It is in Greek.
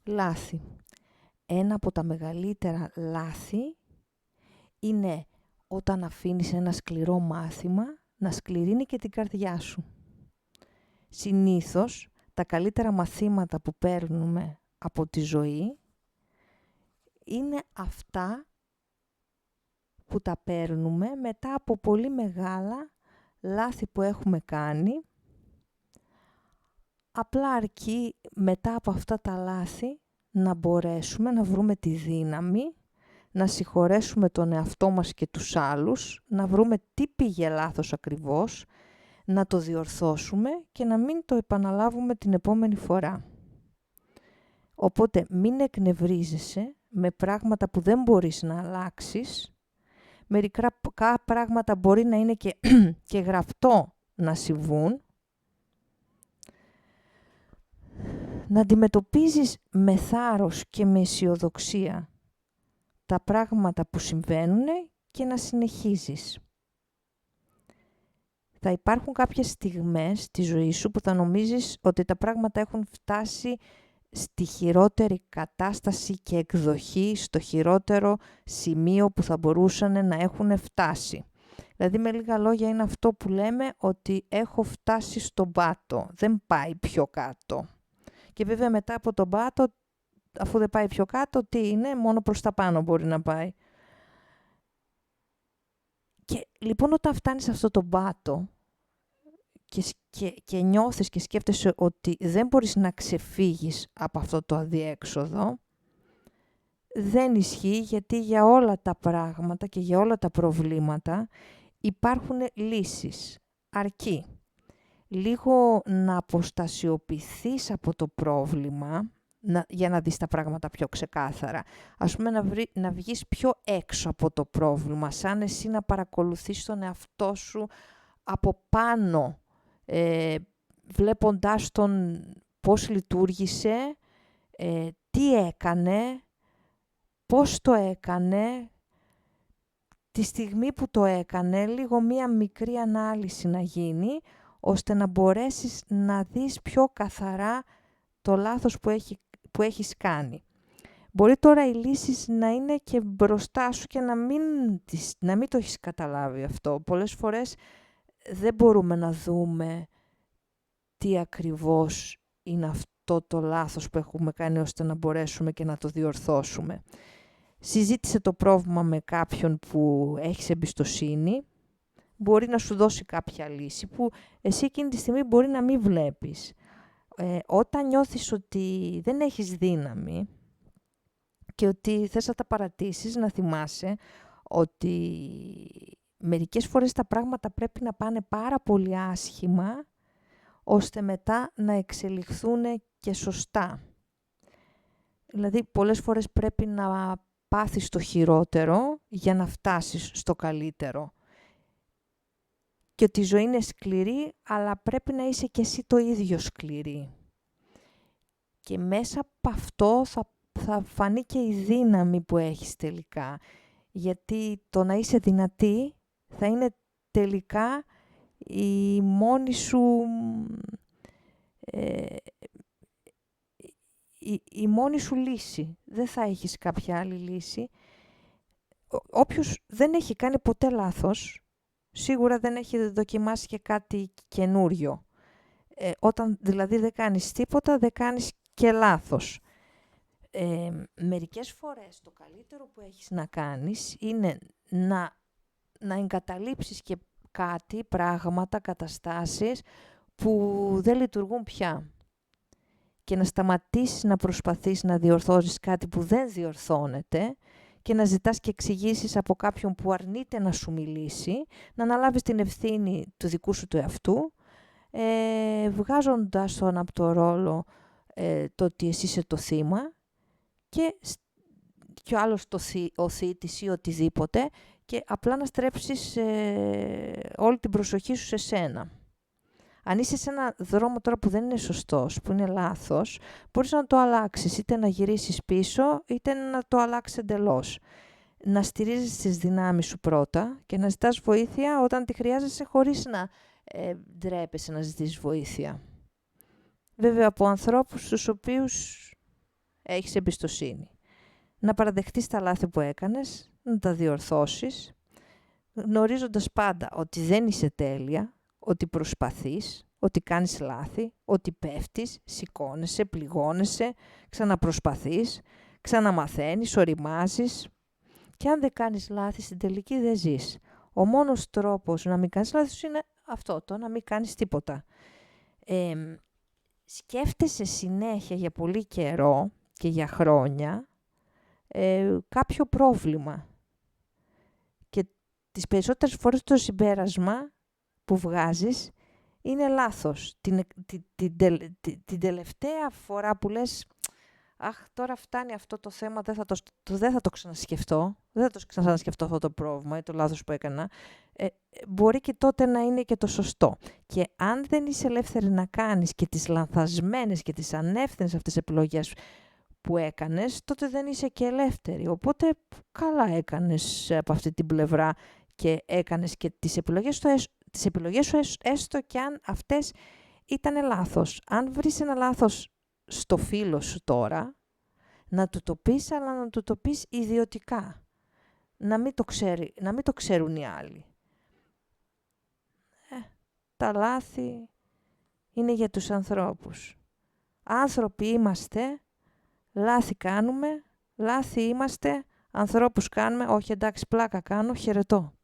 Λάθη. Ένα από τα μεγαλύτερα λάθη είναι όταν αφήνεις ένα σκληρό μάθημα να σκληρύνει και την καρδιά σου. Συνήθως, τα καλύτερα μαθήματα που παίρνουμε από τη ζωή είναι αυτά που τα παίρνουμε μετά από πολύ μεγάλα λάθη που έχουμε κάνει. Απλά αρκεί μετά από αυτά τα λάθη να μπορέσουμε να βρούμε τη δύναμη, να συγχωρέσουμε τον εαυτό μας και τους άλλους, να βρούμε τι πήγε λάθος ακριβώς, να το διορθώσουμε και να μην το επαναλάβουμε την επόμενη φορά. Οπότε μην εκνευρίζεσαι με πράγματα που δεν μπορείς να αλλάξεις. Μερικά πράγματα μπορεί να είναι και γραπτό να συμβούν. Να αντιμετωπίζεις με θάρρος και με αισιοδοξία τα πράγματα που συμβαίνουν και να συνεχίζεις. Θα υπάρχουν κάποιες στιγμές στη ζωή σου που θα νομίζεις ότι τα πράγματα έχουν φτάσει στη χειρότερη κατάσταση και εκδοχή, στο χειρότερο σημείο που θα μπορούσαν να έχουν φτάσει. Δηλαδή με λίγα λόγια είναι αυτό που λέμε ότι έχω φτάσει στον πάτο, δεν πάει πιο κάτω. Και βέβαια μετά από τον πάτο, αφού δεν πάει πιο κάτω, τι είναι, μόνο προς τα πάνω μπορεί να πάει. Και λοιπόν όταν φτάνεις σε αυτό τον πάτο και νιώθεις και σκέφτεσαι ότι δεν μπορείς να ξεφύγεις από αυτό το αδιέξοδο, δεν ισχύει, γιατί για όλα τα πράγματα και για όλα τα προβλήματα υπάρχουν λύσεις. Αρκεί λίγο να αποστασιοποιηθείς από το πρόβλημα, για να δεις τα πράγματα πιο ξεκάθαρα. Ας πούμε να βγεις πιο έξω από το πρόβλημα, σαν εσύ να παρακολουθείς τον εαυτό σου από πάνω, βλέποντάς τον πώς λειτουργήσε, τι έκανε, πώς το έκανε, τη στιγμή που το έκανε, λίγο μία μικρή ανάλυση να γίνει, ώστε να μπορέσεις να δεις πιο καθαρά το λάθος που έχεις κάνει. Μπορεί τώρα οι λύσεις να είναι και μπροστά σου και να μην το έχεις καταλάβει αυτό. Πολλές φορές δεν μπορούμε να δούμε τι ακριβώς είναι αυτό το λάθος που έχουμε κάνει, ώστε να μπορέσουμε και να το διορθώσουμε. Συζήτησε το πρόβλημα με κάποιον που έχεις εμπιστοσύνη, μπορεί να σου δώσει κάποια λύση που εσύ εκείνη τη στιγμή μπορεί να μην βλέπεις. Όταν νιώθεις ότι δεν έχεις δύναμη και ότι θες να τα παρατήσεις, να θυμάσαι ότι μερικές φορές τα πράγματα πρέπει να πάνε πάρα πολύ άσχημα, ώστε μετά να εξελιχθούν και σωστά. Δηλαδή, πολλές φορές πρέπει να πάθεις το χειρότερο για να φτάσεις στο καλύτερο. Και ότι η ζωή είναι σκληρή, αλλά πρέπει να είσαι και εσύ το ίδιο σκληρή. Και μέσα από αυτό θα φανεί και η δύναμη που έχεις τελικά. Γιατί το να είσαι δυνατή θα είναι τελικά η μόνη σου, η μόνη σου λύση. Δεν θα έχεις κάποια άλλη λύση. Όποιος δεν έχει κάνει ποτέ λάθος, σίγουρα δεν έχει δοκιμάσει και κάτι καινούριο. Όταν δηλαδή δεν κάνεις τίποτα, δεν κάνεις και λάθος. Μερικές φορές το καλύτερο που έχεις να κάνεις είναι να εγκαταλείψεις και κάτι, πράγματα, καταστάσεις που δεν λειτουργούν πια. Και να σταματήσεις να προσπαθείς να διορθώσεις κάτι που δεν διορθώνεται και να ζητάς και εξηγήσεις από κάποιον που αρνείται να σου μιλήσει, να αναλάβεις την ευθύνη του δικού σου του εαυτού, βγάζοντας τον από το ρόλο το ότι εσύ είσαι το θύμα και ο άλλος ο θήτης ή οτιδήποτε, και απλά να στρέψεις όλη την προσοχή σου σε σένα. Αν είσαι σε ένα δρόμο τώρα που δεν είναι σωστός, που είναι λάθος, μπορείς να το αλλάξεις, είτε να γυρίσεις πίσω, είτε να το αλλάξεις εντελώς. Να στηρίζεις τις δυνάμεις σου πρώτα και να ζητάς βοήθεια όταν τη χρειάζεσαι, χωρίς να ντρέπεσαι να ζητήσεις βοήθεια. Βέβαια από ανθρώπους τους οποίους έχεις εμπιστοσύνη. Να παραδεχτείς τα λάθη που έκανες, να τα διορθώσεις, γνωρίζοντας πάντα ότι δεν είσαι τέλεια, ότι προσπαθείς, ότι κάνεις λάθη, ότι πέφτεις, σηκώνεσαι, πληγώνεσαι, ξαναπροσπαθείς, ξαναμαθαίνεις, οριμάζεις. Και αν δεν κάνεις λάθη, στην τελική δεν ζεις. Ο μόνος τρόπος να μην κάνεις λάθη είναι αυτό, το να μην κάνεις τίποτα. Σκέφτεσαι συνέχεια για πολύ καιρό και για χρόνια κάποιο πρόβλημα. Και τις περισσότερες φορές το συμπέρασμα που βγάζεις είναι λάθος. Την τελευταία φορά που λες «Αχ, τώρα φτάνει αυτό το θέμα, δεν θα το ξανασκεφτώ, δεν θα το ξανασκεφτώ αυτό το πρόβλημα ή το λάθος που έκανα», μπορεί και τότε να είναι και το σωστό. Και αν δεν είσαι ελεύθερη να κάνεις και τις λανθασμένες και τις ανεύθυνες αυτές επιλογές που έκανες, τότε δεν είσαι και ελεύθερη. Οπότε καλά έκανες από αυτή την πλευρά και έκανες και τις επιλογές σου έστω και αν αυτές ήταν λάθος. Αν βρεις ένα λάθος στο φίλο σου τώρα, να του το πεις, αλλά να του το πεις ιδιωτικά. Να μην το ξέρουν οι άλλοι. Τα λάθη είναι για τους ανθρώπους. Άνθρωποι είμαστε, λάθη κάνουμε, λάθη είμαστε, ανθρώπους κάνουμε, όχι εντάξει πλάκα κάνω, χαιρετώ.